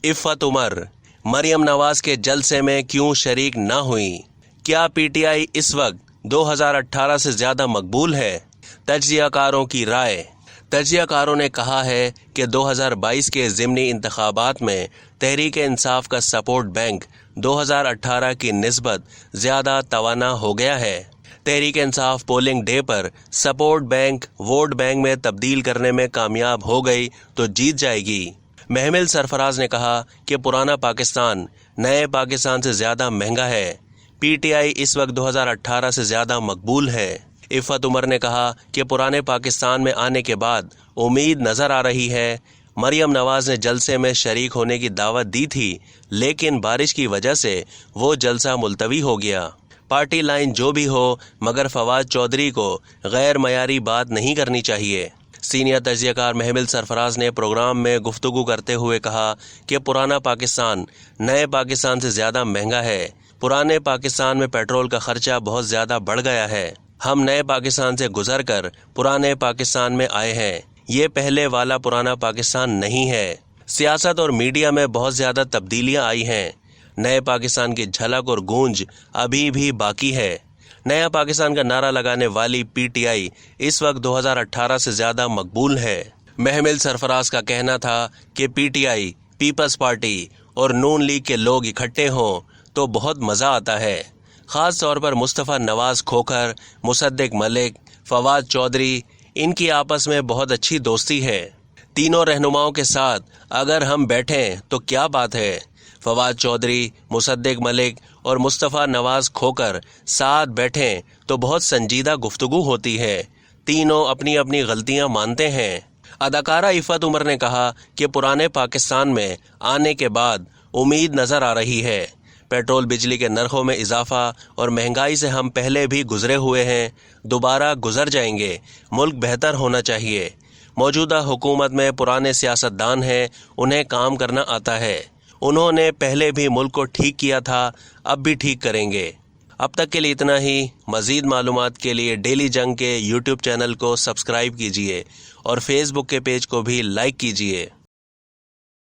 इफ़त उमर मरियम नवाज के जलसे में क्यों शरीक न हुई? क्या पीटीआई इस वक्त 2018 से ज़्यादा मकबूल है? तज्ज़ियाकारों की राय। तज्ज़ियाकारों ने कहा है कि 2022 के ज़िमनी इंतखाबात में तहरीक-ए-इंसाफ का सपोर्ट बैंक 2018 की निस्बत ज़्यादा तवाना हो गया है। तहरीक-ए-इंसाफ पोलिंग डे पर सपोर्ट बैंक वोट बैंक में तब्दील करने में कामयाब हो गई तो जीत जाएगी। महमिल सरफराज ने कहा कि पुराना पाकिस्तान नए पाकिस्तान से ज़्यादा महंगा है। पीटीआई इस वक्त 2018 से ज़्यादा मकबूल है। इफ़त उमर ने कहा कि पुराने पाकिस्तान में आने के बाद उम्मीद नज़र आ रही है। मरियम नवाज ने जलसे में शरीक होने की दावत दी थी, लेकिन बारिश की वजह से वो जलसा मुलतवी हो गया। पार्टी लाइन जो भी हो, मगर फवाद चौधरी को गैर मयारी बात नहीं करनी चाहिए। सीनियर तज्ज़ियाकार महमिल सरफराज ने प्रोग्राम में गुफ्तगू करते हुए कहा कि पुराना पाकिस्तान नए पाकिस्तान से ज़्यादा महंगा है। पुराने पाकिस्तान में पेट्रोल का खर्चा बहुत ज़्यादा बढ़ गया है। हम नए पाकिस्तान से गुजर कर पुराने पाकिस्तान में आए हैं। ये पहले वाला पुराना पाकिस्तान नहीं है। सियासत और मीडिया में बहुत ज़्यादा तब्दीलियां आई हैं। नए पाकिस्तान की झलक और गूंज अभी भी बाकी है। नया पाकिस्तान का नारा लगाने वाली पीटीआई इस वक्त 2018 से ज़्यादा मकबूल है। महमिल सरफराज का कहना था कि पीटीआई, पीपल्स पार्टी और नून लीग के लोग इकट्ठे हों तो बहुत मज़ा आता है। ख़ास तौर पर मुस्तफ़ा नवाज खोखर, मुसद्दिक मलिक, फवाद चौधरी, इनकी आपस में बहुत अच्छी दोस्ती है। तीनों रहनुमाओं के साथ अगर हम बैठें तो क्या बात है। फवाद चौधरी, मुसद्दिक मलिक और मुस्तफ़ा नवाज खोखर साथ बैठें तो बहुत संजीदा गुफ्तगू होती है। तीनों अपनी अपनी गलतियां मानते हैं। अदाकारा इफ़त उमर ने कहा कि पुराने पाकिस्तान में आने के बाद उम्मीद नज़र आ रही है। पेट्रोल बिजली के नरखों में इजाफा और महंगाई से हम पहले भी गुजरे हुए हैं, दोबारा गुजर जाएंगे। मुल्क बेहतर होना चाहिए। मौजूदा हुकूमत में पुराने सियासतदान हैं, उन्हें काम करना आता है। उन्होंने पहले भी मुल्क को ठीक किया था, अब भी ठीक करेंगे। अब तक के लिए इतना ही। मज़ीद मालूमात के लिए डेली जंग के यूट्यूब चैनल को सब्सक्राइब कीजिए और फेसबुक के पेज को भी लाइक कीजिए।